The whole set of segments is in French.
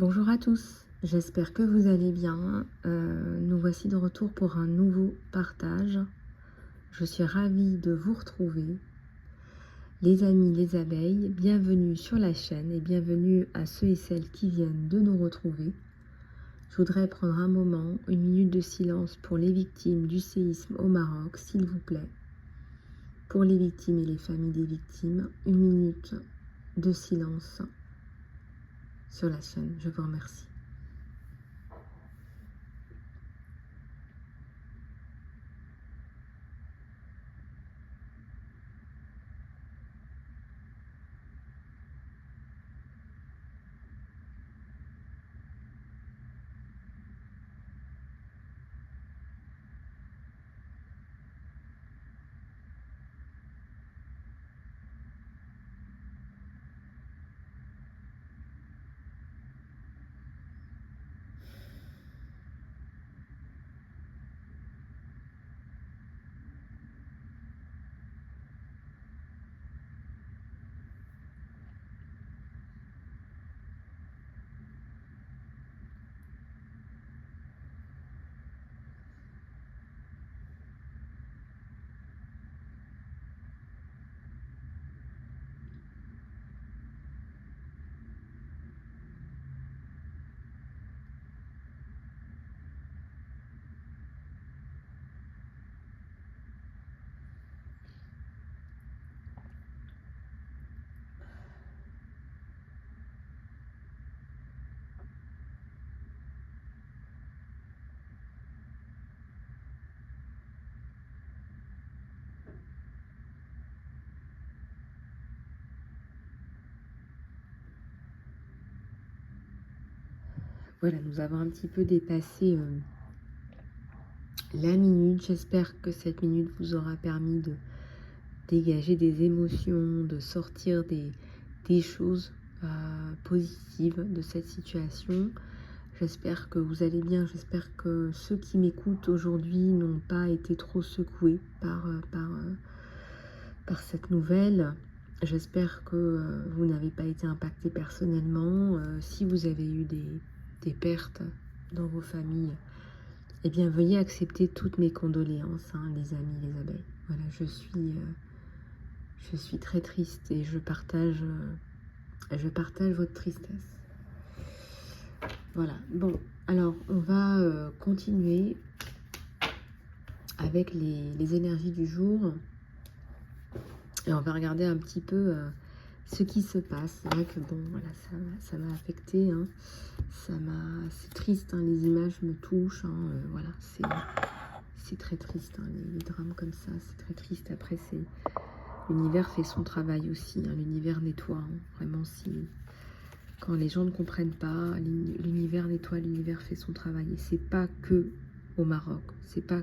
Bonjour à tous, j'espère que vous allez bien. Nous voici de retour pour un nouveau partage. Je suis ravie de vous retrouver. Les amis, les abeilles, bienvenue sur la chaîne et bienvenue à ceux et celles qui viennent de nous retrouver. Je voudrais prendre un moment, une minute de silence pour les victimes du séisme au Maroc, s'il vous plaît. Pour les victimes et les familles des victimes, une minute de silence sur la chaîne. Je vous remercie. Voilà, nous avons un petit peu dépassé la minute. J'espère que cette minute vous aura permis de dégager des émotions, de sortir des choses positives de cette situation. J'espère que vous allez bien. J'espère que ceux qui m'écoutent aujourd'hui n'ont pas été trop secoués par cette nouvelle. J'espère que vous n'avez pas été impacté personnellement. Si vous avez eu des pertes dans vos familles, eh bien veuillez accepter toutes mes condoléances, hein, les amis, les abeilles. Voilà, je suis très triste et je partage votre tristesse. Voilà, bon, alors on va continuer avec les énergies du jour et on va regarder un petit peu ce qui se passe. C'est vrai que bon, voilà, ça m'a affecté, hein. C'est triste, hein, les images me touchent, hein, voilà, c'est très triste, hein, les drames comme ça, c'est très triste. Après, l'univers fait son travail aussi, hein, l'univers nettoie, hein, vraiment, quand les gens ne comprennent pas, l'univers nettoie, l'univers fait son travail, et c'est pas que au Maroc, c'est ça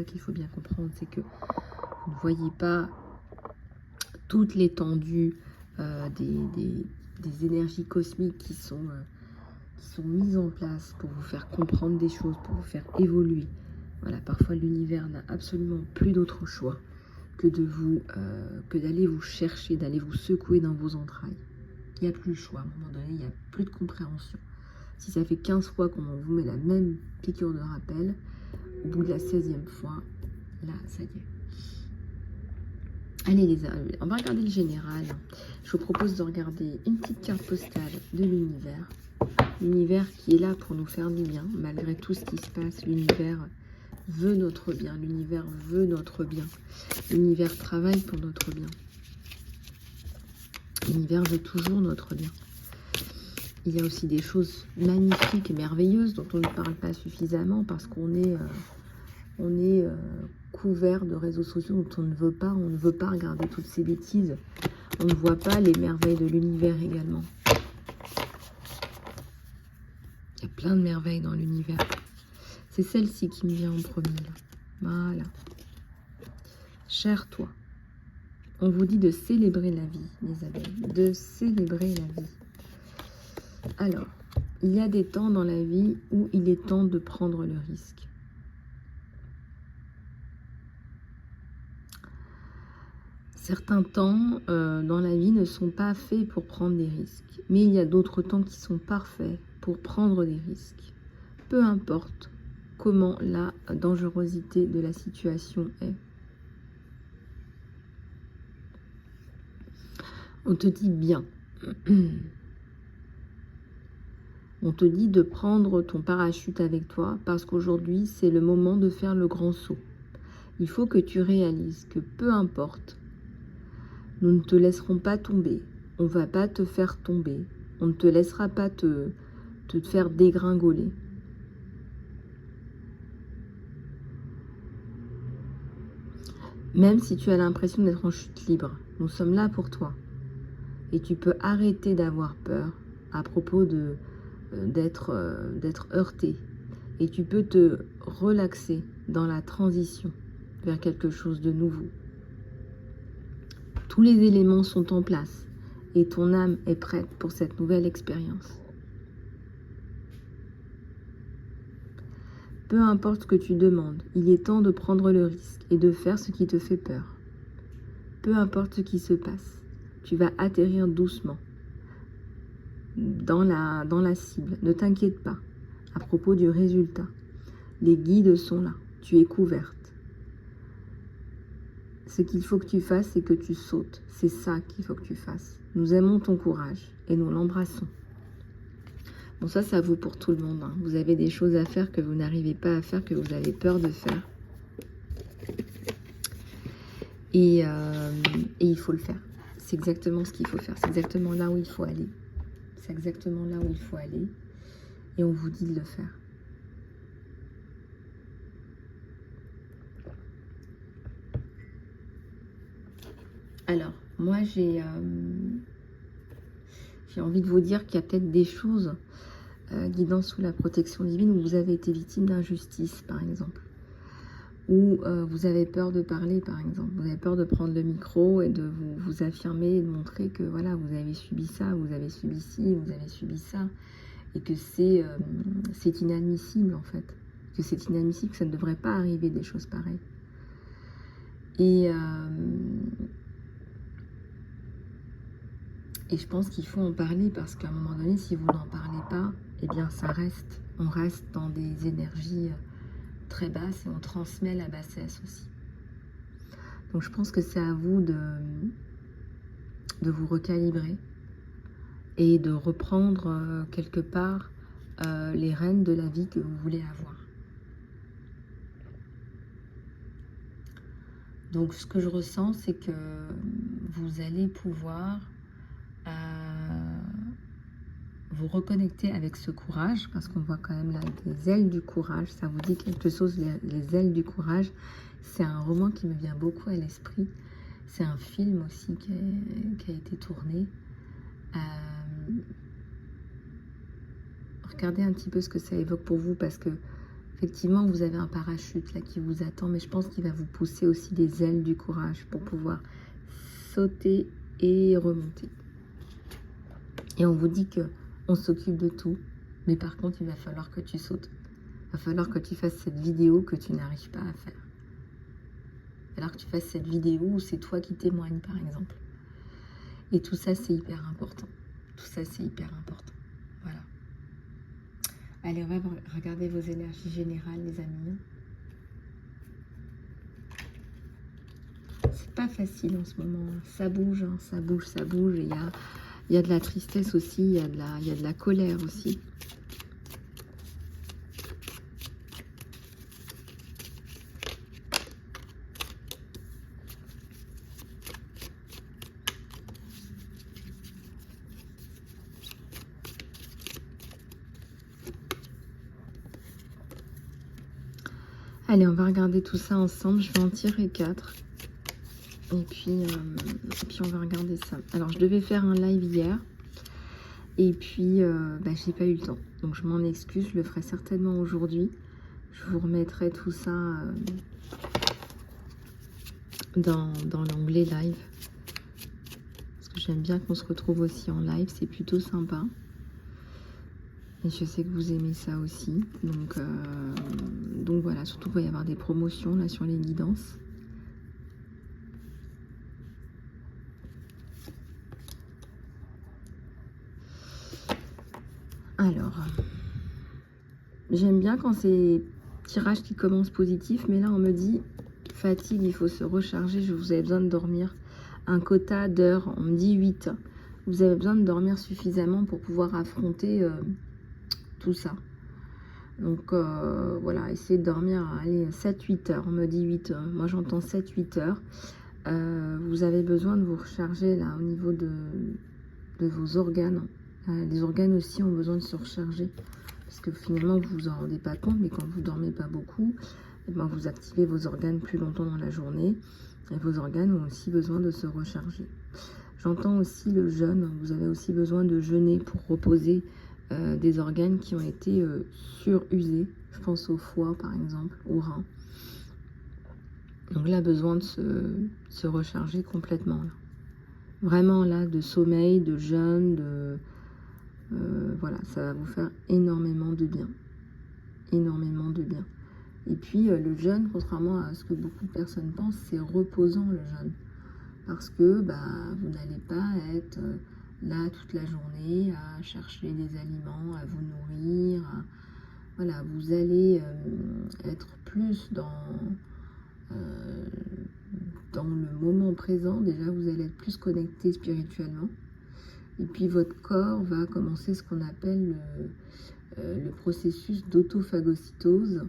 qu'il faut bien comprendre, c'est que vous ne voyez pas toute l'étendue des énergies cosmiques qui sont mises en place pour vous faire comprendre des choses, pour vous faire évoluer. Voilà, parfois l'univers n'a absolument plus d'autre choix que d'aller vous chercher, d'aller vous secouer dans vos entrailles. Il n'y a plus le choix, à un moment donné, il n'y a plus de compréhension. Si ça fait 15 fois qu'on vous met la même piqûre de rappel, au bout de la 16e fois, là, ça y est. Allez les amis, on va regarder le général. Je vous propose de regarder une petite carte postale de l'univers. L'univers qui est là pour nous faire du bien, malgré tout ce qui se passe. L'univers veut notre bien, l'univers veut notre bien. L'univers travaille pour notre bien. L'univers veut toujours notre bien. Il y a aussi des choses magnifiques et merveilleuses dont on ne parle pas suffisamment parce qu'on est couvert de réseaux sociaux dont on ne veut pas regarder toutes ces bêtises. On ne voit pas les merveilles de l'univers également. Il y a plein de merveilles dans l'univers. C'est celle-ci qui me vient en premier, là. Voilà. Cher toi, on vous dit de célébrer la vie, les abeilles, de célébrer la vie. Alors, il y a des temps dans la vie où il est temps de prendre le risque. Certains temps dans la vie ne sont pas faits pour prendre des risques, mais il y a d'autres temps qui sont parfaits pour prendre des risques. Peu importe comment la dangerosité de la situation est. On te dit bien. On te dit de prendre ton parachute avec toi parce qu'aujourd'hui, c'est le moment de faire le grand saut. Il faut que tu réalises que peu importe, nous ne te laisserons pas tomber. On ne va pas te faire tomber. On ne te laissera pas te faire dégringoler. Même si tu as l'impression d'être en chute libre, nous sommes là pour toi. Et tu peux arrêter d'avoir peur à propos d'être heurté. Et tu peux te relaxer dans la transition vers quelque chose de nouveau. Tous les éléments sont en place et ton âme est prête pour cette nouvelle expérience. Peu importe ce que tu demandes, il est temps de prendre le risque et de faire ce qui te fait peur. Peu importe ce qui se passe, tu vas atterrir doucement dans la cible. Ne t'inquiète pas à propos du résultat. Les guides sont là, tu es couverte. Ce qu'il faut que tu fasses, c'est que tu sautes. C'est ça qu'il faut que tu fasses. Nous aimons ton courage et nous l'embrassons. Bon, ça vaut pour tout le monde. Hein. Vous avez des choses à faire que vous n'arrivez pas à faire, que vous avez peur de faire. Et il faut le faire. C'est exactement ce qu'il faut faire. C'est exactement là où il faut aller. C'est exactement là où il faut aller. Et on vous dit de le faire. Alors, moi, j'ai envie de vous dire qu'il y a peut-être des choses, guidance sous la protection divine, où vous avez été victime d'injustice, par exemple. Ou vous avez peur de parler, par exemple. Vous avez peur de prendre le micro et de vous affirmer et de montrer que, voilà, vous avez subi ça, vous avez subi ci, vous avez subi ça. Et que c'est inadmissible, en fait. Que c'est inadmissible, que ça ne devrait pas arriver des choses pareilles. Et je pense qu'il faut en parler parce qu'à un moment donné, si vous n'en parlez pas, eh bien ça reste. On reste dans des énergies très basses et on transmet la bassesse aussi. Donc je pense que c'est à vous de vous recalibrer et de reprendre quelque part les rênes de la vie que vous voulez avoir. Donc ce que je ressens, c'est que vous allez pouvoir vous reconnecter avec ce courage, parce qu'on voit quand même là des ailes du courage. Ça vous dit quelque chose, les ailes du courage. C'est un roman qui me vient beaucoup à l'esprit. C'est un film aussi qui a été tourné. Regardez un petit peu ce que ça évoque pour vous, parce que effectivement vous avez un parachute là qui vous attend, mais je pense qu'il va vous pousser aussi des ailes du courage pour pouvoir sauter et remonter. Et on vous dit que on s'occupe de tout, mais par contre il va falloir que tu sautes. Il va falloir que tu fasses cette vidéo que tu n'arrives pas à faire. Il va falloir que tu fasses cette vidéo où c'est toi qui témoignes, par exemple. Et tout ça, c'est hyper important. Tout ça, c'est hyper important. Voilà. Allez, on va regarder vos énergies générales, les amis. C'est pas facile en ce moment. Ça bouge, hein, ça bouge, ça bouge. Et il y a de la tristesse aussi, il y a de la colère aussi. Allez, on va regarder tout ça ensemble. Je vais en tirer 4. Et puis on va regarder ça. Alors, je devais faire un live hier. Et puis, j'ai pas eu le temps. Donc, je m'en excuse. Je le ferai certainement aujourd'hui. Je vous remettrai tout ça dans l'onglet live. Parce que j'aime bien qu'on se retrouve aussi en live. C'est plutôt sympa. Et je sais que vous aimez ça aussi. Donc voilà, surtout il va y avoir des promotions là sur les guidances. Alors, j'aime bien quand c'est tirage qui commence positif, mais là on me dit fatigue, il faut se recharger, vous avez besoin de dormir. Un quota d'heures, on me dit 8. Vous avez besoin de dormir suffisamment pour pouvoir affronter tout ça. Donc voilà, essayez de dormir, allez, 7-8 heures, on me dit 8 heures. Moi j'entends 7-8 heures. Vous avez besoin de vous recharger là au niveau de vos organes. Les organes aussi ont besoin de se recharger. Parce que finalement vous vous en rendez pas compte, mais quand vous dormez pas beaucoup, eh ben, vous activez vos organes plus longtemps dans la journée. Et vos organes ont aussi besoin de se recharger. J'entends aussi le jeûne. Vous avez aussi besoin de jeûner pour reposer des organes qui ont été surusés. Je pense au foie par exemple, au rein. Donc là, besoin de se recharger complètement. Là. Vraiment là, de sommeil, de jeûne, voilà, ça va vous faire énormément de bien. Énormément de bien. Et puis le jeûne, contrairement à ce que beaucoup de personnes pensent, c'est reposant le jeûne. Parce que vous n'allez pas être là toute la journée à chercher des aliments, à vous nourrir. Voilà, vous allez être plus dans le moment présent. Déjà, vous allez être plus connecté spirituellement. Et puis, votre corps va commencer ce qu'on appelle le processus d'autophagocytose.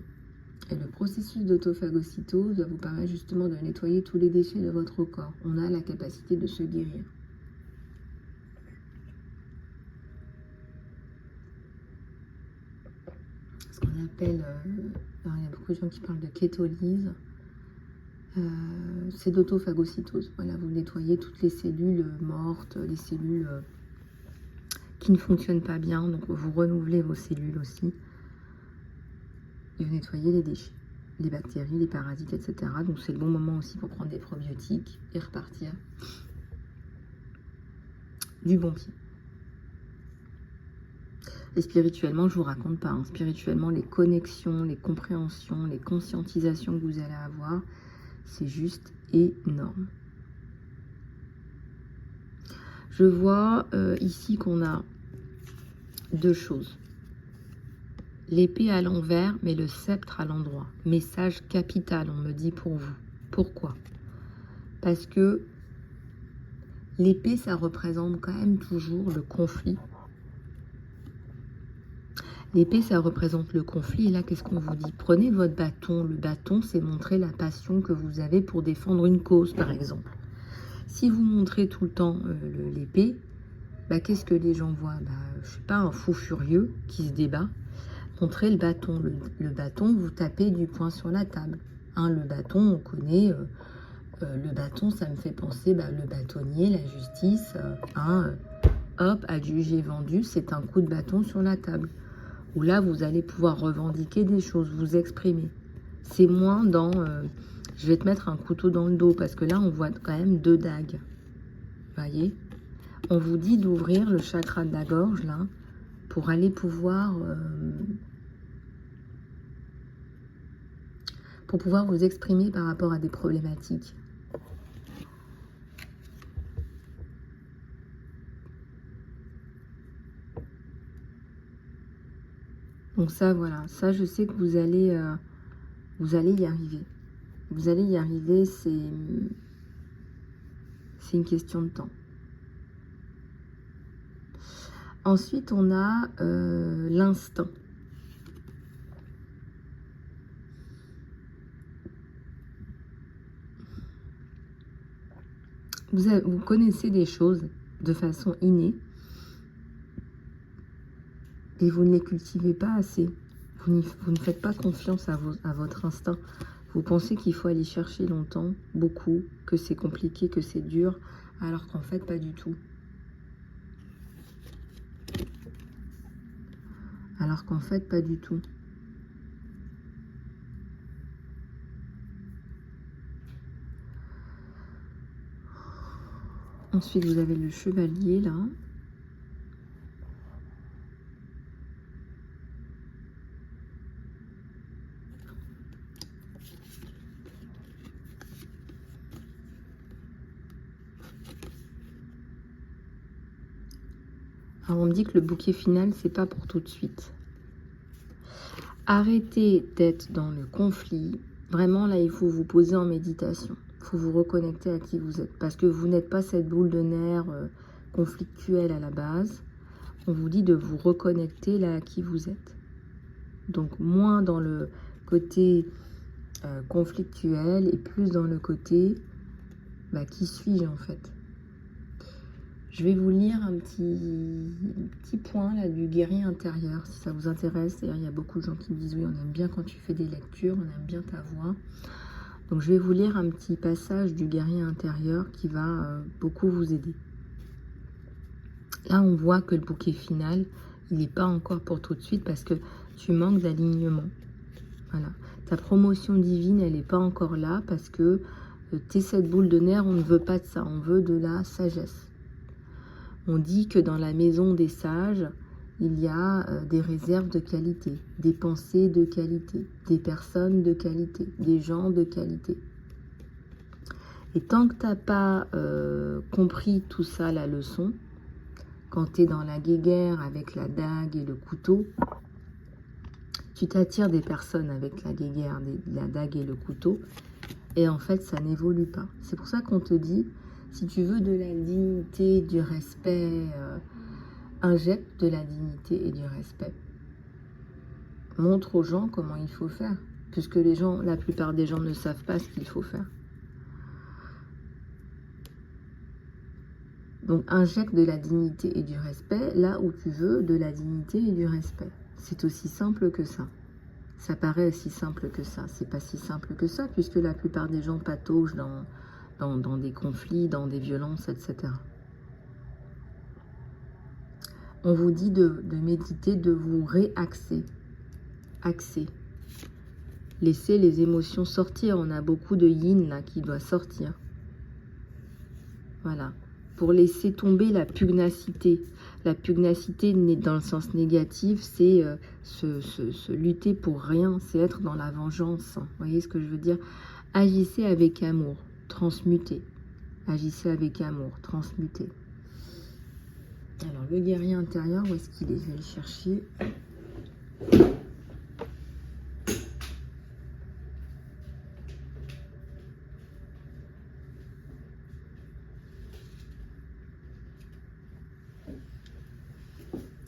Et le processus d'autophagocytose va vous permettre justement de nettoyer tous les déchets de votre corps. On a la capacité de se guérir. Ce qu'on appelle, alors il y a beaucoup de gens qui parlent de kétolyse, c'est d'autophagocytose. Voilà, vous nettoyez toutes les cellules mortes, les cellules qui ne fonctionnent pas bien, donc vous renouvelez vos cellules aussi. Et vous nettoyez les déchets, les bactéries, les parasites, etc. Donc c'est le bon moment aussi pour prendre des probiotiques et repartir du bon pied. Et spirituellement, je vous raconte pas. Hein. Spirituellement, les connexions, les compréhensions, les conscientisations que vous allez avoir, c'est juste énorme. Je vois ici qu'on a deux choses. L'épée à l'envers, mais le sceptre à l'endroit. Message capital, on me dit pour vous. Pourquoi? Parce que l'épée, ça représente quand même toujours le conflit. L'épée, ça représente le conflit. Et là, qu'est-ce qu'on vous dit? Prenez votre bâton. Le bâton, c'est montrer la passion que vous avez pour défendre une cause, par exemple. Si vous montrez tout le temps l'épée, qu'est-ce que les gens voient? Je sais pas, un fou furieux qui se débat. Montrez le bâton. Le bâton, vous tapez du poing sur la table. Hein, le bâton, on connaît. Le bâton, ça me fait penser, le bâtonnier, la justice. Hop, adjugé, vendu, c'est un coup de bâton sur la table. Où là, vous allez pouvoir revendiquer des choses, vous exprimer. C'est moins dans... je vais te mettre un couteau dans le dos, parce que là, on voit quand même deux dagues. Vous voyez? On vous dit d'ouvrir le chakra de la gorge, là, pour aller pouvoir vous exprimer par rapport à des problématiques. Donc ça, voilà, ça, je sais que vous allez y arriver. Vous allez y arriver, c'est une question de temps. Ensuite, on a l'instinct. Vous connaissez des choses de façon innée et vous ne les cultivez pas assez. Vous ne faites pas confiance à votre instinct. Vous pensez qu'il faut aller chercher longtemps, beaucoup, que c'est compliqué, que c'est dur, alors qu'en fait, pas du tout. Alors qu'en fait, pas du tout. Ensuite, vous avez le chevalier, là. Alors on me dit que le bouquet final, c'est pas pour tout de suite. Arrêtez d'être dans le conflit. Vraiment, là, il faut vous poser en méditation. Il faut vous reconnecter à qui vous êtes. Parce que vous n'êtes pas cette boule de nerfs conflictuelle à la base. On vous dit de vous reconnecter là à qui vous êtes. Donc, moins dans le côté conflictuel et plus dans le côté qui suis-je en fait. Je vais vous lire un petit point là du guerrier intérieur, si ça vous intéresse. D'ailleurs, il y a beaucoup de gens qui me disent oui, on aime bien quand tu fais des lectures, on aime bien ta voix. Donc, je vais vous lire un petit passage du guerrier intérieur qui va beaucoup vous aider. Là, on voit que le bouquet final, il n'est pas encore pour tout de suite parce que tu manques d'alignement. Voilà. Ta promotion divine, elle n'est pas encore là parce que tu es cette boule de nerfs, on ne veut pas de ça, on veut de la sagesse. On dit que dans la maison des sages, il y a des réserves de qualité, des pensées de qualité, des personnes de qualité, des gens de qualité. Et tant que tu n'as pas compris tout ça, la leçon, quand tu es dans la guéguerre avec la dague et le couteau, tu t'attires des personnes avec la guéguerre, la dague et le couteau, et en fait, ça n'évolue pas. C'est pour ça qu'on te dit, si tu veux de la dignité, du respect, injecte de la dignité et du respect. Montre aux gens comment il faut faire, puisque la plupart des gens ne savent pas ce qu'il faut faire. Donc, injecte de la dignité et du respect là où tu veux de la dignité et du respect. C'est aussi simple que ça. Ça paraît aussi simple que ça. C'est pas si simple que ça, puisque la plupart des gens pataugent dans des conflits, dans des violences, etc. On vous dit de méditer, de vous réaxer. Axer. Laissez les émotions sortir. On a beaucoup de yin là qui doit sortir. Voilà. Pour laisser tomber la pugnacité. La pugnacité dans le sens négatif, c'est se lutter pour rien, c'est être dans la vengeance. Vous voyez ce que je veux dire? Agissez avec amour, transmutez. Agissez avec amour, transmutez. Alors, le guerrier intérieur, où est-ce qu'il est? Je vais le chercher.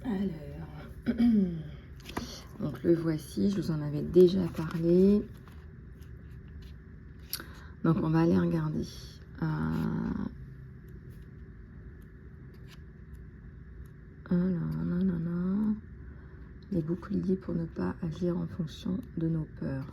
Alors, donc le voici, je vous en avais déjà parlé. Donc on va aller regarder. Les boucliers pour ne pas agir en fonction de nos peurs.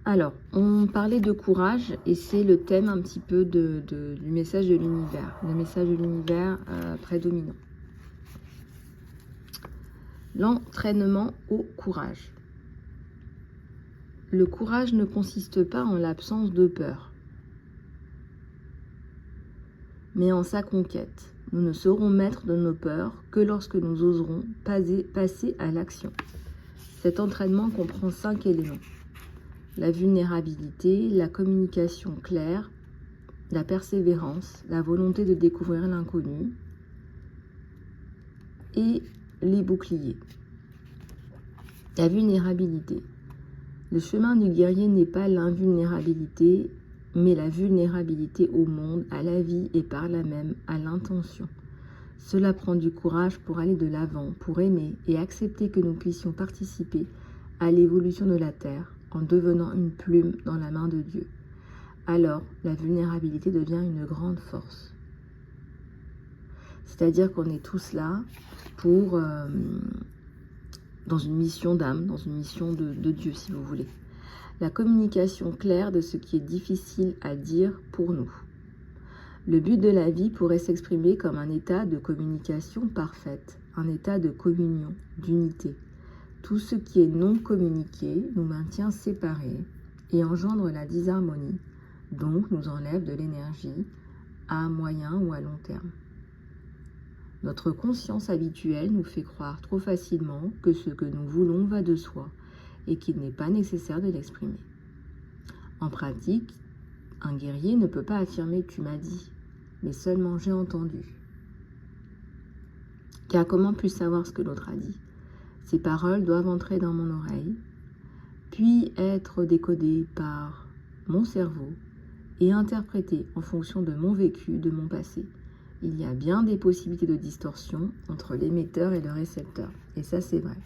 Alors, on parlait de courage et c'est le thème un petit peu du message de l'univers. Le message de l'univers prédominant. L'entraînement au courage. Le courage ne consiste pas en l'absence de peur, mais en sa conquête. Nous ne serons maîtres de nos peurs que lorsque nous oserons passer à l'action. Cet entraînement comprend 5 éléments. La vulnérabilité, la communication claire, la persévérance, la volonté de découvrir l'inconnu et les boucliers. La vulnérabilité. Le chemin du guerrier n'est pas l'invulnérabilité, mais la vulnérabilité au monde, à la vie et par là même à l'intention. Cela prend du courage pour aller de l'avant, pour aimer et accepter que nous puissions participer à l'évolution de la Terre en devenant une plume dans la main de Dieu. Alors, la vulnérabilité devient une grande force. C'est-à-dire qu'on est tous là pour, dans une mission d'âme, dans une mission de Dieu, si vous voulez. La communication claire de ce qui est difficile à dire pour nous. Le but de la vie pourrait s'exprimer comme un état de communication parfaite, un état de communion, d'unité. Tout ce qui est non communiqué nous maintient séparés et engendre la disharmonie, donc nous enlève de l'énergie à moyen ou à long terme. Notre conscience habituelle nous fait croire trop facilement que ce que nous voulons va de soi et qu'il n'est pas nécessaire de l'exprimer. En pratique, Un guerrier ne peut pas affirmer « tu m'as dit », mais seulement « j'ai entendu ». Car comment puis-je savoir ce que l'autre a dit? Ces paroles doivent entrer dans mon oreille, puis être décodées par mon cerveau et interprétées en fonction de mon vécu, de mon passé. Il y a bien des possibilités de distorsion entre l'émetteur et le récepteur. Et ça, c'est vrai.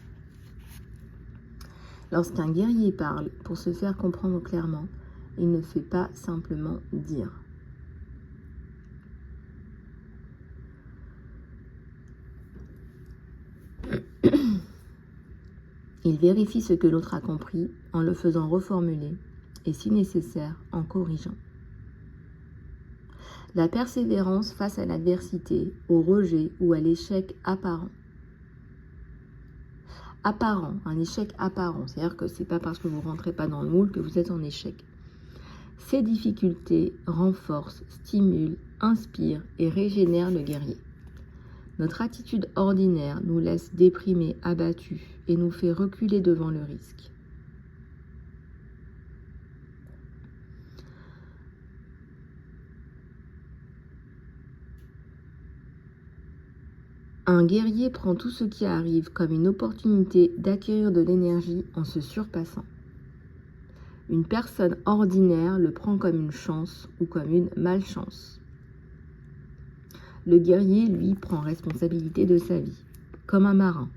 Lorsqu'un guerrier parle pour se faire comprendre clairement, il ne fait pas simplement dire. Il vérifie ce que l'autre a compris en le faisant reformuler et, si nécessaire, en corrigeant. La persévérance face à l'adversité, au rejet ou à l'échec apparent. Apparent, un échec apparent, c'est-à-dire que ce n'est pas parce que vous ne rentrez pas dans le moule que vous êtes en échec. Ces difficultés renforcent, stimulent, inspirent et régénèrent le guerrier. Notre attitude ordinaire nous laisse déprimés, abattus et nous fait reculer devant le risque. Un guerrier prend tout ce qui arrive comme une opportunité d'acquérir de l'énergie en se surpassant. Une personne ordinaire le prend comme une chance ou comme une malchance. Le guerrier, lui, prend responsabilité de sa vie, comme un marin.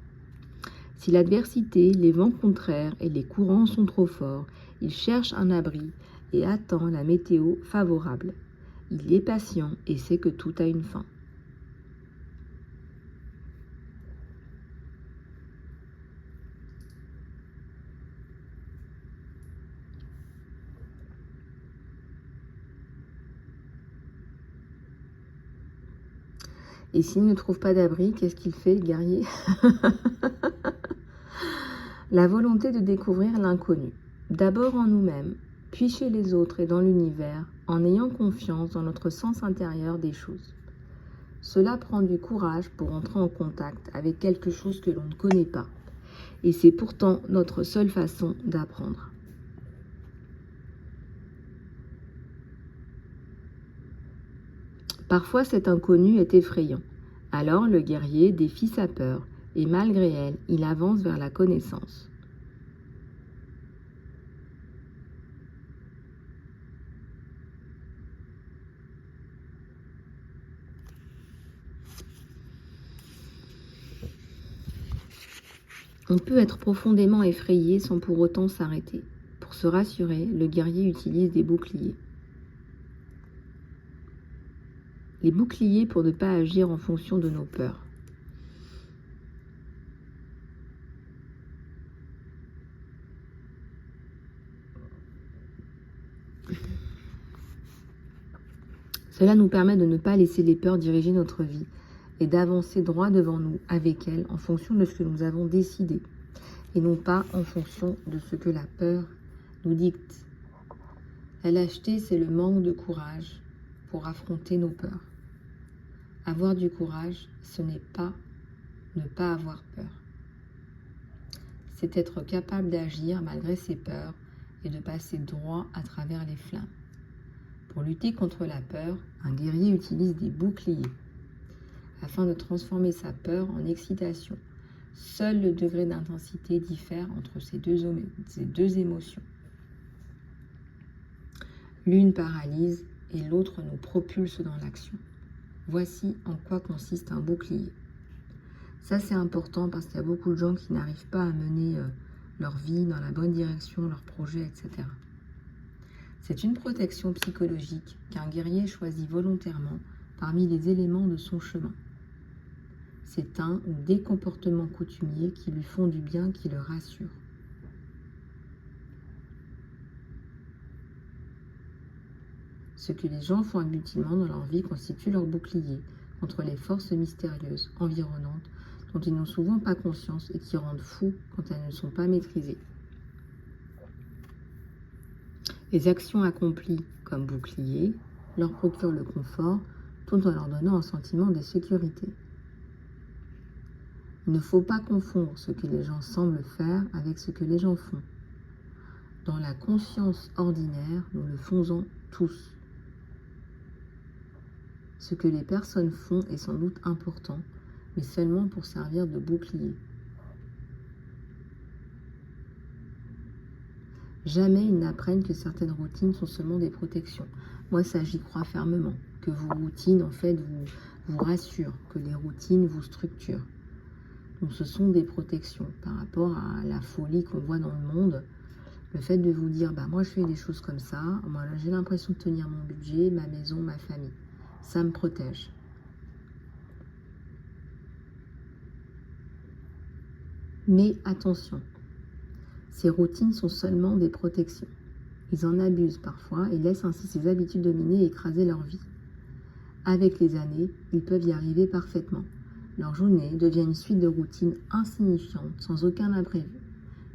Si l'adversité, les vents contraires et les courants sont trop forts, il cherche un abri et attend la météo favorable. Il est patient et sait que tout a une fin. Et s'il ne trouve pas d'abri, qu'est-ce qu'il fait, le guerrier? La volonté de découvrir l'inconnu, d'abord en nous-mêmes, puis chez les autres et dans l'univers, en ayant confiance dans notre sens intérieur des choses. Cela prend du courage pour entrer en contact avec quelque chose que l'on ne connaît pas. Et c'est pourtant notre seule façon d'apprendre. Parfois, cet inconnu est effrayant. Alors, le guerrier défie sa peur, et malgré elle, il avance vers la connaissance. On peut être profondément effrayé sans pour autant s'arrêter. Pour se rassurer, le guerrier utilise des boucliers. Les boucliers pour ne pas agir en fonction de nos peurs. Cela nous permet de ne pas laisser les peurs diriger notre vie et d'avancer droit devant nous avec elles en fonction de ce que nous avons décidé et non pas en fonction de ce que la peur nous dicte. La lâcheté, c'est le manque de courage pour affronter nos peurs. Avoir du courage, ce n'est pas ne pas avoir peur. C'est être capable d'agir malgré ses peurs et de passer droit à travers les flammes. Pour lutter contre la peur, un guerrier utilise des boucliers afin de transformer sa peur en excitation. Seul le degré d'intensité diffère entre ces deux émotions. L'une paralyse et l'autre nous propulse dans l'action. Voici en quoi consiste un bouclier. Ça, c'est important parce qu'il y a beaucoup de gens qui n'arrivent pas à mener leur vie dans la bonne direction, leurs projets, etc. C'est une protection psychologique qu'un guerrier choisit volontairement parmi les éléments de son chemin. C'est un ou des comportements coutumiers qui lui font du bien, qui le rassurent. Ce que les gens font habituellement dans leur vie constitue leur bouclier contre les forces mystérieuses environnantes dont ils n'ont souvent pas conscience et qui rendent fous quand elles ne sont pas maîtrisées. Les actions accomplies comme bouclier leur procurent le confort tout en leur donnant un sentiment de sécurité. Il ne faut pas confondre ce que les gens semblent faire avec ce que les gens font. Dans la conscience ordinaire, nous ne faisons tous. Ce que les personnes font est sans doute important, mais seulement pour servir de bouclier. Jamais ils n'apprennent que certaines routines sont seulement des protections. Moi, ça, j'y crois fermement. Que vos routines, en fait, vous rassurent. Que les routines vous structurent. Donc, ce sont des protections par rapport à la folie qu'on voit dans le monde. Le fait de vous dire, bah, moi, je fais des choses comme ça. Moi, j'ai l'impression de tenir mon budget, ma maison, ma famille. Ça me protège. Mais attention. Ces routines sont seulement des protections. Ils en abusent parfois et laissent ainsi ces habitudes dominer et écraser leur vie. Avec les années, ils peuvent y arriver parfaitement. Leur journée devient une suite de routines insignifiantes, sans aucun imprévu.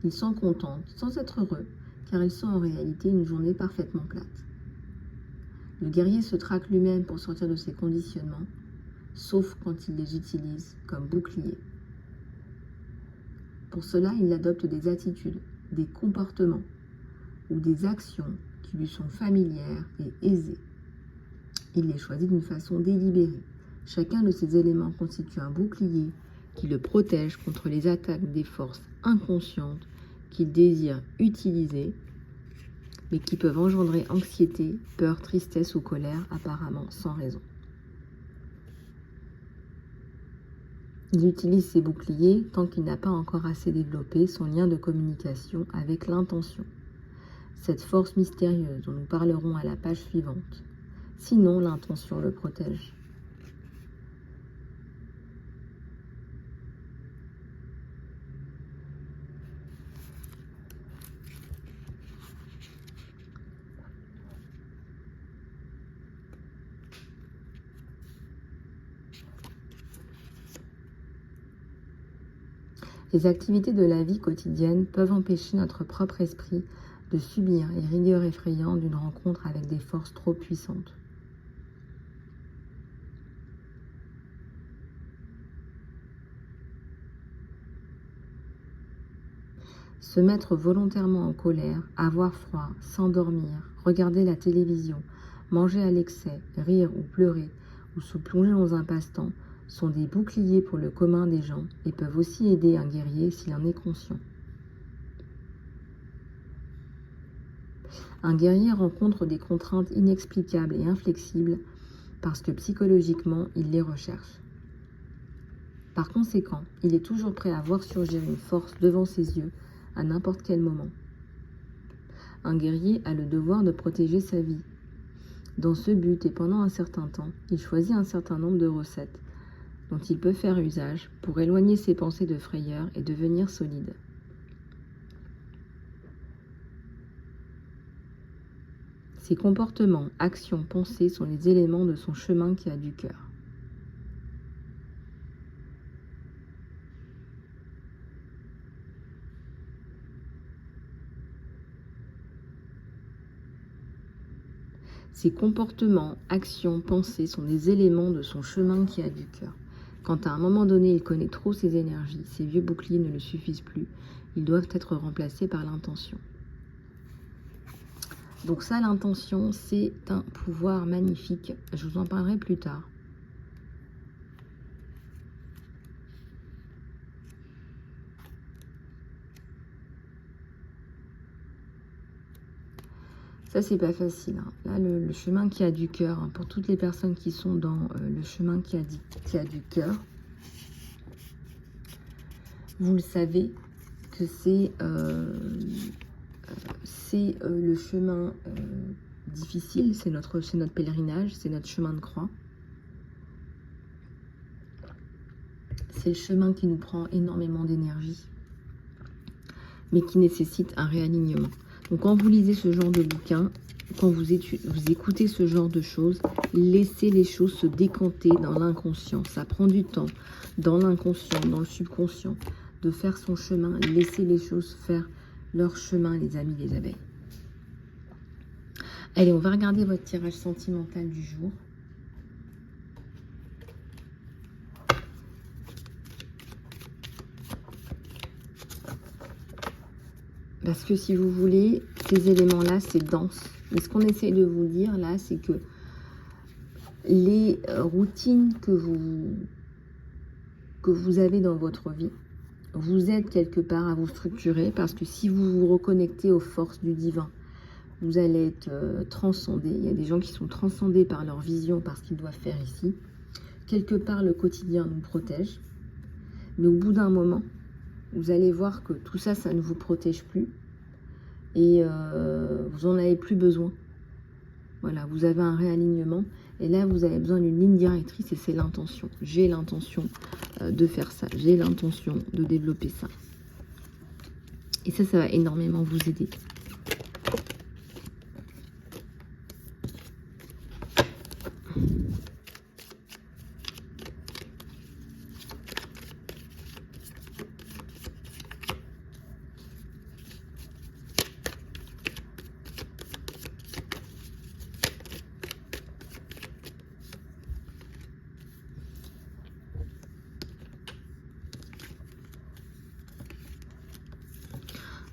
Ils s'en contentent, sans être heureux, car ils sont en réalité une journée parfaitement plate. Le guerrier se traque lui-même pour sortir de ses conditionnements, sauf quand il les utilise comme bouclier. Pour cela, il adopte des attitudes, des comportements ou des actions qui lui sont familières et aisées. Il les choisit d'une façon délibérée. Chacun de ces éléments constitue un bouclier qui le protège contre les attaques des forces inconscientes qu'il désire utiliser, mais qui peuvent engendrer anxiété, peur, tristesse ou colère, apparemment sans raison. Il utilise ses boucliers tant qu'il n'a pas encore assez développé son lien de communication avec l'intention, cette force mystérieuse dont nous parlerons à la page suivante. Sinon, l'intention le protège. Les activités de la vie quotidienne peuvent empêcher notre propre esprit de subir les rigueurs effrayantes d'une rencontre avec des forces trop puissantes. Se mettre volontairement en colère, avoir froid, s'endormir, regarder la télévision, manger à l'excès, rire ou pleurer, ou se plonger dans un passe-temps, sont des boucliers pour le commun des gens et peuvent aussi aider un guerrier s'il en est conscient. Un guerrier rencontre des contraintes inexplicables et inflexibles parce que psychologiquement, il les recherche. Par conséquent, il est toujours prêt à voir surgir une force devant ses yeux à n'importe quel moment. Un guerrier a le devoir de protéger sa vie. Dans ce but et pendant un certain temps, il choisit un certain nombre de recettes dont il peut faire usage pour éloigner ses pensées de frayeur et devenir solide. Ses comportements, actions, pensées sont les éléments de son chemin qui a du cœur. Ses comportements, actions, pensées sont des éléments de son chemin qui a du cœur. Quand à un moment donné il connaît trop ses énergies, ses vieux boucliers ne le suffisent plus, ils doivent être remplacés par l'intention. Donc ça, l'intention, c'est un pouvoir magnifique. Je vous en parlerai plus tard. Ça, c'est pas facile. Hein. Là, le chemin qui a du cœur, hein, pour toutes les personnes qui sont dans le chemin qui a du cœur, vous le savez que c'est le chemin difficile, c'est notre pèlerinage, c'est notre chemin de croix. C'est le chemin qui nous prend énormément d'énergie, mais qui nécessite un réalignement. Donc quand vous lisez ce genre de bouquin, quand vous écoutez ce genre de choses, laissez les choses se décanter dans l'inconscient. Ça prend du temps dans l'inconscient, dans le subconscient, de faire son chemin. Laissez les choses faire leur chemin, les amis, les abeilles. Allez, on va regarder votre tirage sentimental du jour. Parce que si vous voulez, ces éléments-là, c'est dense. Mais ce qu'on essaye de vous dire là, c'est que les routines que vous avez dans votre vie vous aident quelque part à vous structurer, parce que si vous vous reconnectez aux forces du divin, vous allez être transcendé. Il y a des gens qui sont transcendés par leur vision, par ce qu'ils doivent faire ici. Quelque part, le quotidien nous protège. Mais au bout d'un moment, vous allez voir que tout ça, ça ne vous protège plus. Et vous n'en avez plus besoin. Voilà, vous avez un réalignement. Et là, vous avez besoin d'une ligne directrice et c'est l'intention. J'ai l'intention de faire ça. J'ai l'intention de développer ça. Et ça va énormément vous aider.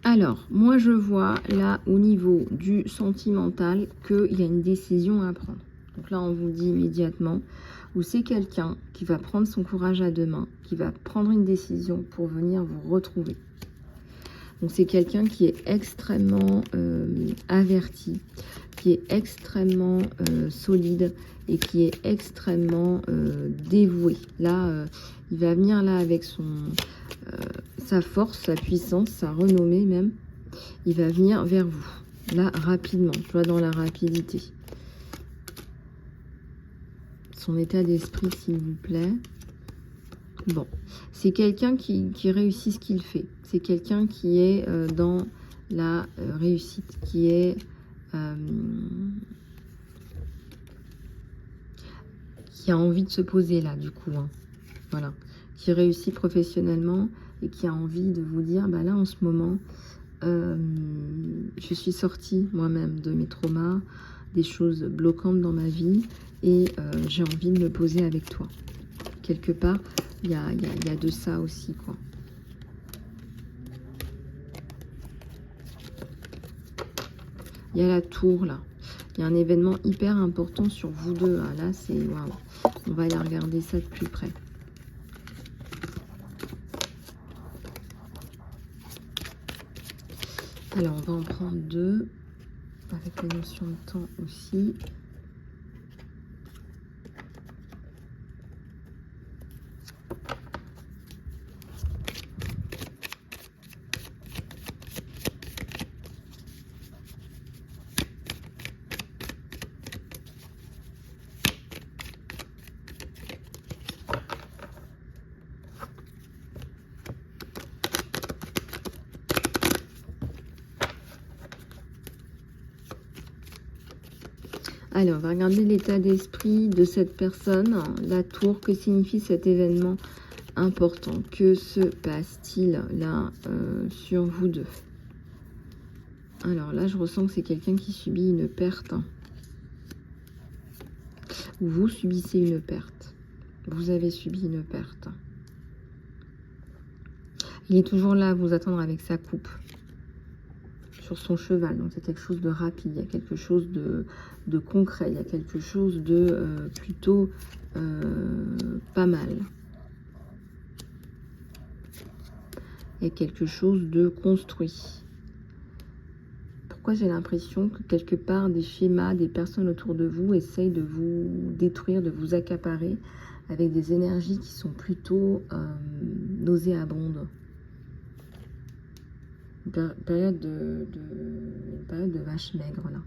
Alors, moi je vois là au niveau du sentimental qu'il y a une décision à prendre. Donc là on vous dit immédiatement, ou c'est quelqu'un qui va prendre son courage à deux mains, qui va prendre une décision pour venir vous retrouver. Donc c'est quelqu'un qui est extrêmement averti, qui est extrêmement solide et qui est extrêmement dévoué. Là, il va venir là avec sa force, sa puissance, sa renommée même. Il va venir vers vous, là rapidement, tu vois, dans la rapidité. Son état d'esprit, s'il vous plaît. Bon, c'est quelqu'un qui réussit ce qu'il fait. C'est quelqu'un qui est dans la réussite, qui a envie de se poser là, du coup. Hein. Voilà. Qui réussit professionnellement et qui a envie de vous dire, bah là, en ce moment, je suis sortie moi-même de mes traumas, des choses bloquantes dans ma vie et j'ai envie de me poser avec toi. Quelque part, il y a de ça aussi, quoi. Il y a la tour, là. Il y a un événement hyper important sur vous deux. Hein. Là, c'est... Waouh. On va aller regarder ça de plus près. Alors, on va en prendre deux. Avec les notions de temps aussi. Alors, on va regarder l'état d'esprit de cette personne. La tour, que signifie cet événement important? Que se passe-t-il là sur vous deux? Alors là, je ressens que c'est quelqu'un qui subit une perte. Ou vous subissez une perte. Vous avez subi une perte. Il est toujours là à vous attendre avec sa coupe. Sur son cheval, donc c'est quelque chose de rapide, il y a quelque chose de concret, il y a quelque chose de plutôt pas mal. Il y a quelque chose de construit. Pourquoi j'ai l'impression que quelque part des schémas, des personnes autour de vous essayent de vous détruire, de vous accaparer avec des énergies qui sont plutôt nauséabondes. Une période de vache maigre là.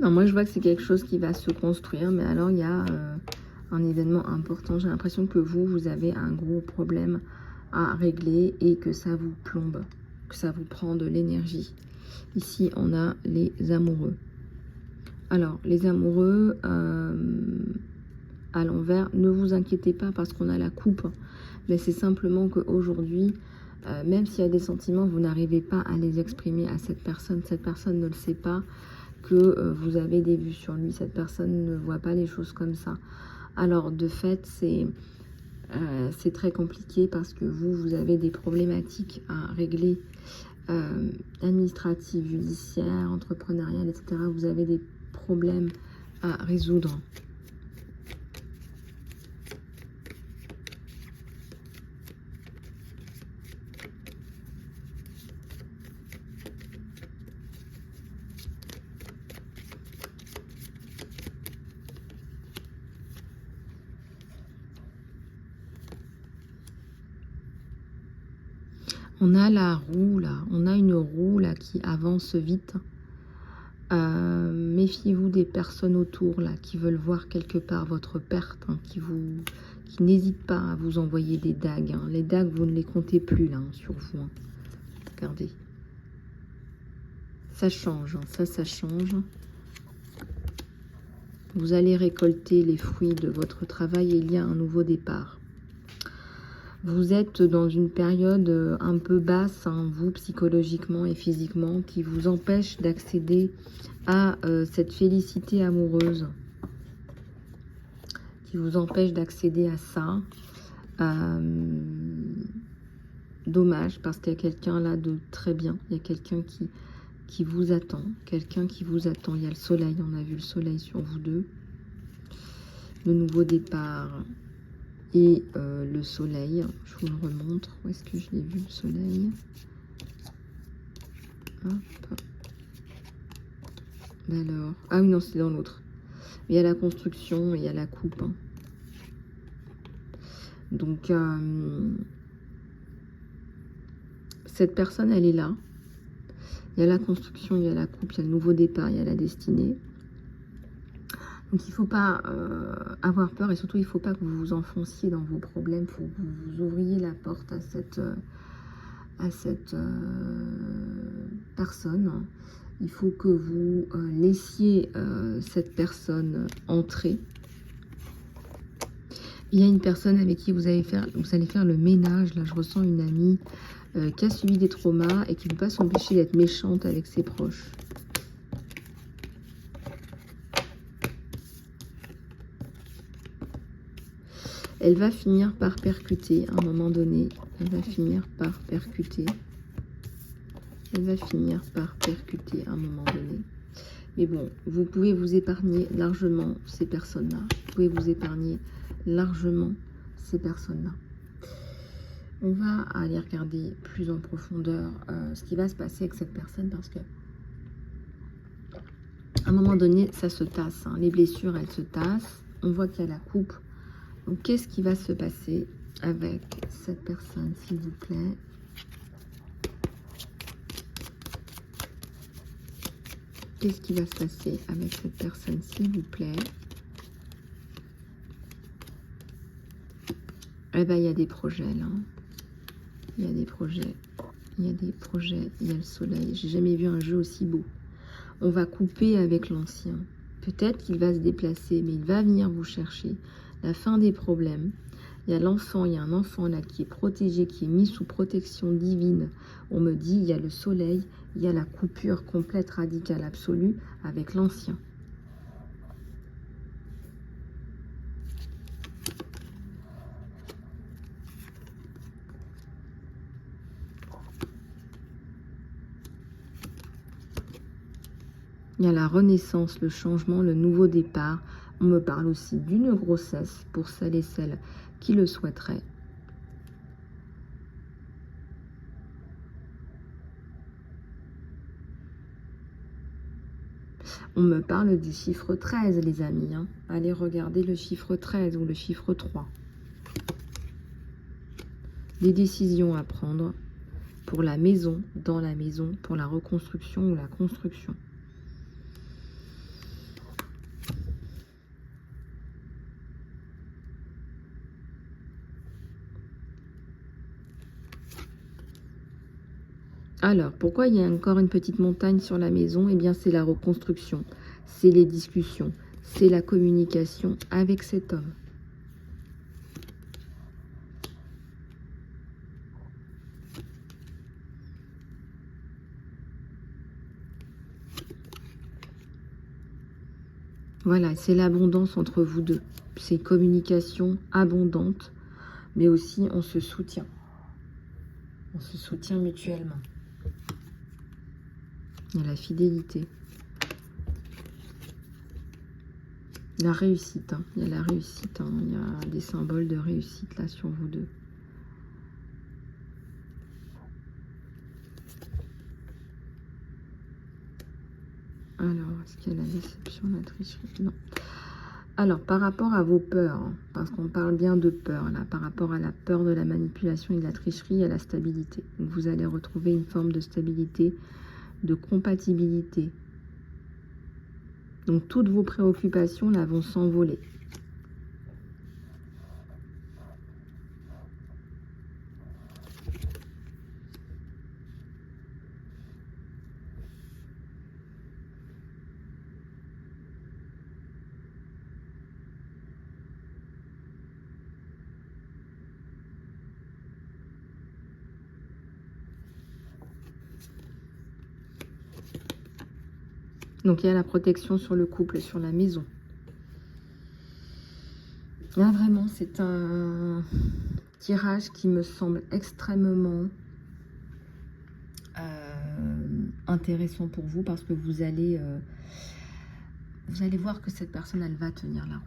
Non, moi je vois que c'est quelque chose qui va se construire, mais alors il y a un événement important. J'ai l'impression que vous avez un gros problème à régler et que ça vous plombe. que ça vous prend de l'énergie. Ici, on a les amoureux. Alors, les amoureux, à l'envers, ne vous inquiétez pas parce qu'on a la coupe. Mais c'est simplement qu'aujourd'hui, même s'il y a des sentiments, vous n'arrivez pas à les exprimer à cette personne. Cette personne ne le sait pas que vous avez des vues sur lui. Cette personne ne voit pas les choses comme ça. Alors, de fait, c'est très compliqué parce que vous avez des problématiques à régler, administratives, judiciaires, entrepreneuriales, etc. Vous avez des problèmes à résoudre. On a la roue là, on a une roue là qui avance vite. Méfiez-vous des personnes autour là qui veulent voir quelque part votre perte, hein, qui n'hésitent pas à vous envoyer des dagues. Hein. Les dagues, vous ne les comptez plus là hein, sur vous. Hein. Regardez. Ça change, hein, ça change. Vous allez récolter les fruits de votre travail et il y a un nouveau départ. Vous êtes dans une période un peu basse, hein, vous, psychologiquement et physiquement, qui vous empêche d'accéder à cette félicité amoureuse, qui vous empêche d'accéder à ça. Dommage, parce qu'il y a quelqu'un là de très bien, il y a quelqu'un qui vous attend, il y a le soleil, on a vu le soleil sur vous deux, le nouveau départ. Et le soleil, je vous le remontre. Où est-ce que je l'ai vu, le soleil? Hop. Alors, ah oui, non, c'est dans l'autre. Il y a la construction et il y a la coupe. Hein. Donc, cette personne, elle est là. Il y a la construction, il y a la coupe, il y a le nouveau départ, il y a la destinée. Donc il ne faut pas avoir peur et surtout il ne faut pas que vous vous enfonciez dans vos problèmes. Il faut que vous ouvriez la porte à cette personne. Il faut que vous laissiez cette personne entrer. Il y a une personne avec qui vous allez faire le ménage. Là, je ressens une amie qui a subi des traumas et qui ne peut pas s'empêcher d'être méchante avec ses proches. Elle va finir par percuter à un moment donné. Elle va finir par percuter. Elle va finir par percuter à un moment donné. Mais bon, vous pouvez vous épargner largement ces personnes-là. Vous pouvez vous épargner largement ces personnes-là. On va aller regarder plus en profondeur ce qui va se passer avec cette personne parce que à un moment donné, ça se tasse. Hein. Les blessures, elles se tassent. On voit qu'il y a la coupe. Donc, qu'est-ce qui va se passer avec cette personne, s'il vous plaît? Qu'est-ce qui va se passer avec cette personne, s'il vous plaît? Eh bien, il y a des projets, là. Il y a des projets. Il y a des projets. Il y a le soleil. J'ai jamais vu un jeu aussi beau. On va couper avec l'ancien. Peut-être qu'il va se déplacer, mais il va venir vous chercher. La fin des problèmes. Il y a l'enfant, il y a un enfant là qui est protégé, qui est mis sous protection divine. On me dit, il y a le soleil, il y a la coupure complète, radicale, absolue avec l'ancien. Il y a la renaissance, le changement, le nouveau départ. On me parle aussi d'une grossesse pour celles et celles qui le souhaiteraient. On me parle du chiffre 13, les amis. Hein. Allez regarder le chiffre 13 ou le chiffre 3. Des décisions à prendre pour la maison, dans la maison, pour la reconstruction ou la construction. Alors, pourquoi il y a encore une petite montagne sur la maison? Eh bien, c'est la reconstruction, c'est les discussions, c'est la communication avec cet homme. Voilà, c'est l'abondance entre vous deux. C'est communication abondante, mais aussi on se soutient. On se soutient mutuellement. Il y a la fidélité. La réussite, hein. Il y a la réussite, hein. Il y a des symboles de réussite là sur vous deux. Alors, est-ce qu'il y a la déception, la tricherie? Non. Alors, par rapport à vos peurs, hein, parce qu'on parle bien de peur, là, par rapport à la peur de la manipulation et de la tricherie, il y a la stabilité. Donc, vous allez retrouver une forme de stabilité, de compatibilité. Donc, toutes vos préoccupations, là, vont s'envoler. Donc, il y a la protection sur le couple, sur la maison. Là, vraiment, c'est un tirage qui me semble extrêmement intéressant pour vous parce que vous allez voir que cette personne, elle va tenir la route.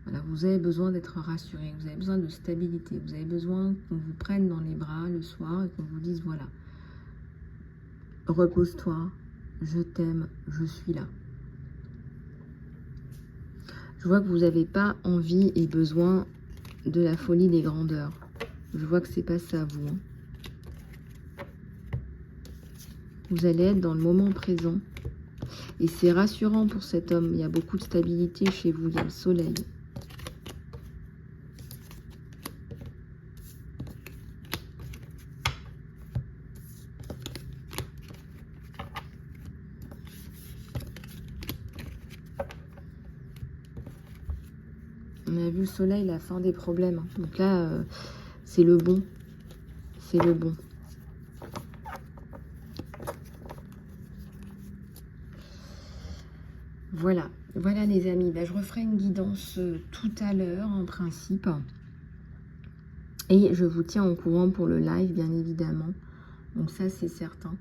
Voilà, vous avez besoin d'être rassuré, vous avez besoin de stabilité, vous avez besoin qu'on vous prenne dans les bras le soir et qu'on vous dise, voilà, repose-toi, je t'aime, je suis là. Je vois que vous n'avez pas envie et besoin de la folie des grandeurs. Je vois que c'est pas ça, vous. Hein. Vous allez être dans le moment présent. Et c'est rassurant pour cet homme. Il y a beaucoup de stabilité chez vous. Il y a le soleil. On a vu le soleil, la fin des problèmes. Donc là, c'est le bon. C'est le bon. Voilà. Voilà les amis. Ben, je referai une guidance tout à l'heure en principe. Et je vous tiens au courant pour le live, bien évidemment. Donc ça, c'est certain.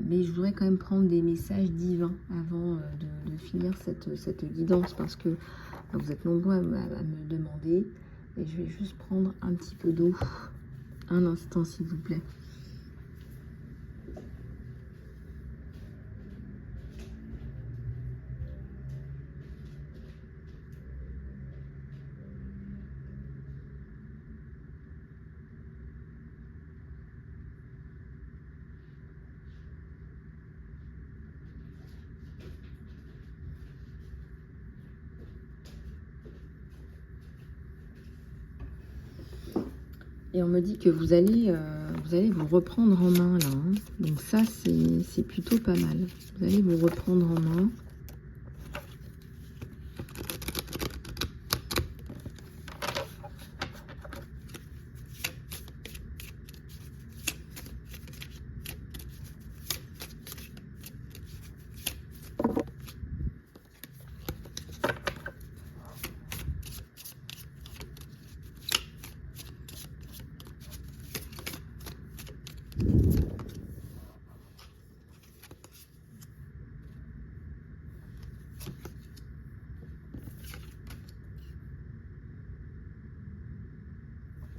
Mais je voudrais quand même prendre des messages divins avant de finir cette guidance parce que vous êtes nombreux à me demander. Et je vais juste prendre un petit peu d'eau. Un instant, s'il vous plaît. Et on me dit que vous allez vous reprendre en main là. Hein. Donc ça, c'est plutôt pas mal. Vous allez vous reprendre en main.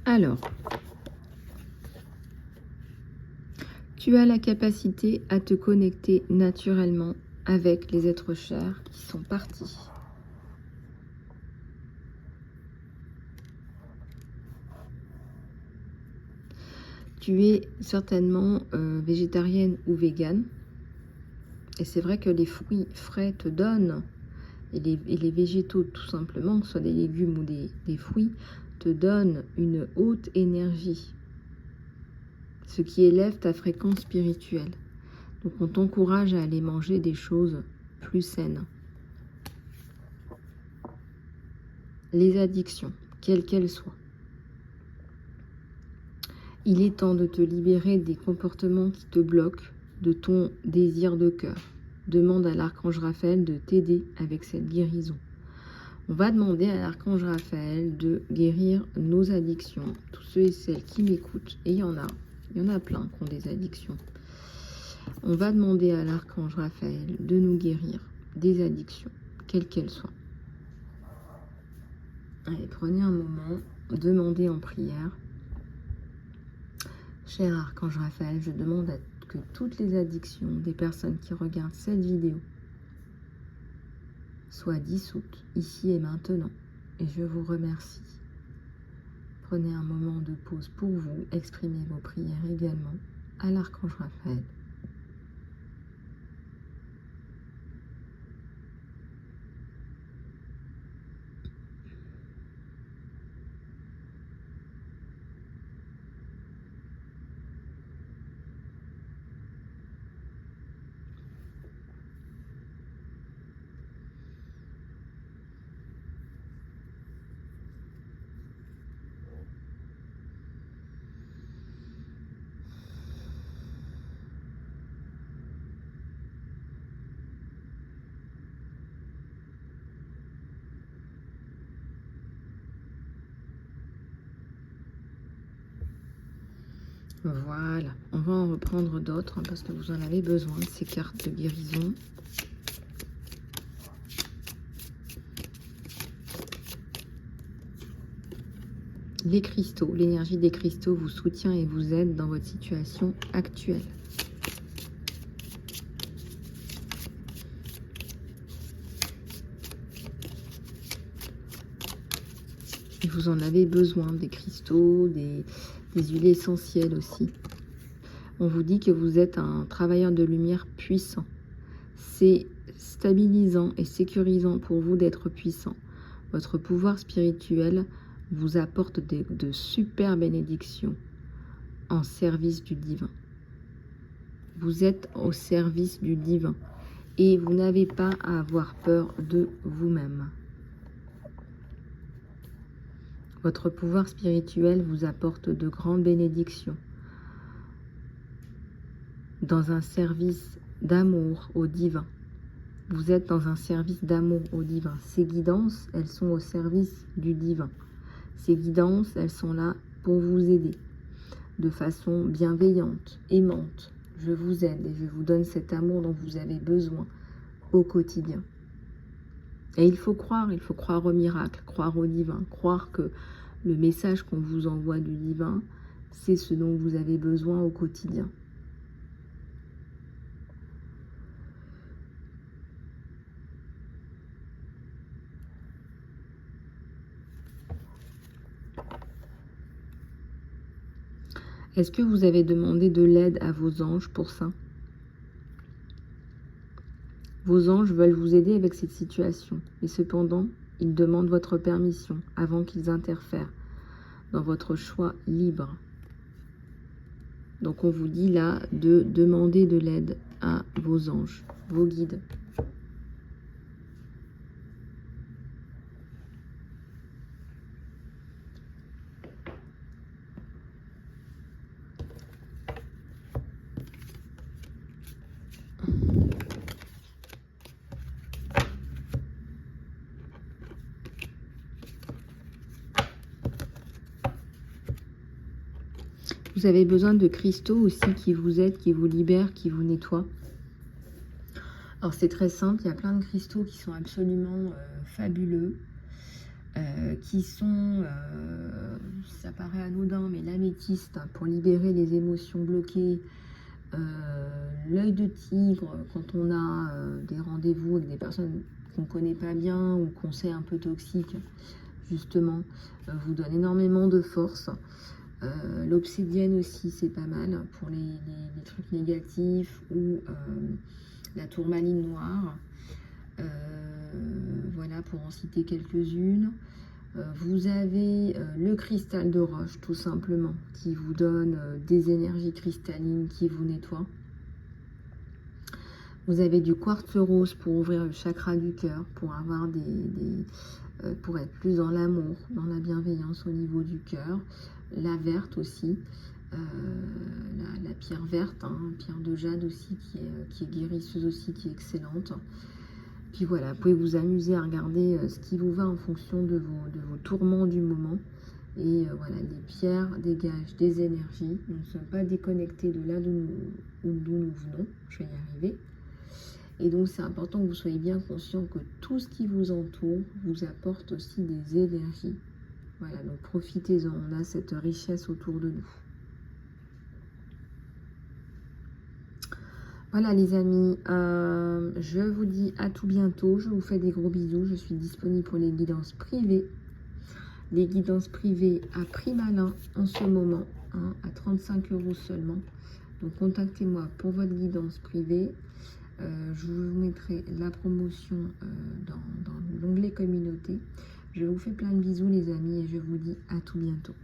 Alors, tu as la capacité à te connecter naturellement avec les êtres chers qui sont partis. Tu es certainement végétarienne ou végane. Et c'est vrai que les fruits frais te donnent, et les végétaux tout simplement, que ce soit des légumes ou des fruits, te donnent une haute énergie. ce qui élève ta fréquence spirituelle. Donc on t'encourage à aller manger des choses plus saines. Les addictions, quelles qu'elles soient. Il est temps de te libérer des comportements qui te bloquent, de ton désir de cœur. Demande à l'archange Raphaël de t'aider avec cette guérison. On va demander à l'archange Raphaël de guérir nos addictions. Tous ceux et celles qui m'écoutent, et il y en a plein qui ont des addictions. On va demander à l'archange Raphaël de nous guérir des addictions, quelles qu'elles soient. Allez, prenez un moment, demandez en prière. Cher archange Raphaël, je demande que toutes les addictions des personnes qui regardent cette vidéo soient dissoutes ici et maintenant. Et je vous remercie. Prenez un moment de pause pour vous, exprimez vos prières également à l'archange Raphaël. Voilà, on va en reprendre d'autres parce que vous en avez besoin de ces cartes de guérison. Les cristaux, l'énergie des cristaux vous soutient et vous aide dans votre situation actuelle. Et vous en avez besoin, des cristaux, des huiles essentielles aussi. On vous dit que vous êtes un travailleur de lumière puissant. C'est stabilisant et sécurisant pour vous d'être puissant. Votre pouvoir spirituel vous apporte de super bénédictions en service du divin. Vous êtes au service du divin et vous n'avez pas à avoir peur de vous-même. Votre pouvoir spirituel vous apporte de grandes bénédictions dans un service d'amour au divin. Vous êtes dans un service d'amour au divin. Ces guidances, elles sont au service du divin. Ces guidances, elles sont là pour vous aider de façon bienveillante, aimante. Je vous aide et je vous donne cet amour dont vous avez besoin au quotidien. Et il faut croire au miracle, croire au divin, croire que le message qu'on vous envoie du divin, c'est ce dont vous avez besoin au quotidien. Est-ce que vous avez demandé de l'aide à vos anges pour ça? Vos anges veulent vous aider avec cette situation, mais cependant, ils demandent votre permission avant qu'ils interfèrent dans votre choix libre. Donc on vous dit là de demander de l'aide à vos anges, vos guides. Vous avez besoin de cristaux aussi qui vous aident, qui vous libèrent, qui vous nettoient. Alors c'est très simple, il y a plein de cristaux qui sont absolument fabuleux, qui sont, ça paraît anodin, mais l'améthyste pour libérer les émotions bloquées, l'œil de tigre quand on a des rendez-vous avec des personnes qu'on ne connaît pas bien ou qu'on sait un peu toxiques, justement, vous donne énormément de force. L'obsidienne aussi, c'est pas mal pour les trucs négatifs, ou la tourmaline noire. Voilà, pour en citer quelques-unes. Vous avez le cristal de roche, tout simplement, qui vous donne des énergies cristallines, qui vous nettoie. Vous avez du quartz rose pour ouvrir le chakra du cœur, pour avoir pour être plus dans l'amour, dans la bienveillance au niveau du cœur. La verte aussi, la pierre verte, hein, pierre de jade aussi, qui est guérisseuse aussi, qui est excellente. Puis voilà, vous pouvez vous amuser à regarder ce qui vous va en fonction de vos tourments du moment. Et voilà, les pierres dégagent des énergies. Nous ne sommes pas déconnectés de là d'où nous venons. Je vais y arriver. Et donc, c'est important que vous soyez bien conscient que tout ce qui vous entoure vous apporte aussi des énergies. Voilà, donc profitez-en. On a cette richesse autour de nous. Voilà les amis, je vous dis à tout bientôt, je vous fais des gros bisous, je suis disponible pour les guidances privées. Les guidances privées à prix malin en ce moment, hein, à 35 € seulement. Donc contactez-moi pour votre guidance privée. Je vous mettrai la promotion dans l'onglet communauté. Je vous fais plein de bisous les amis et je vous dis à tout bientôt.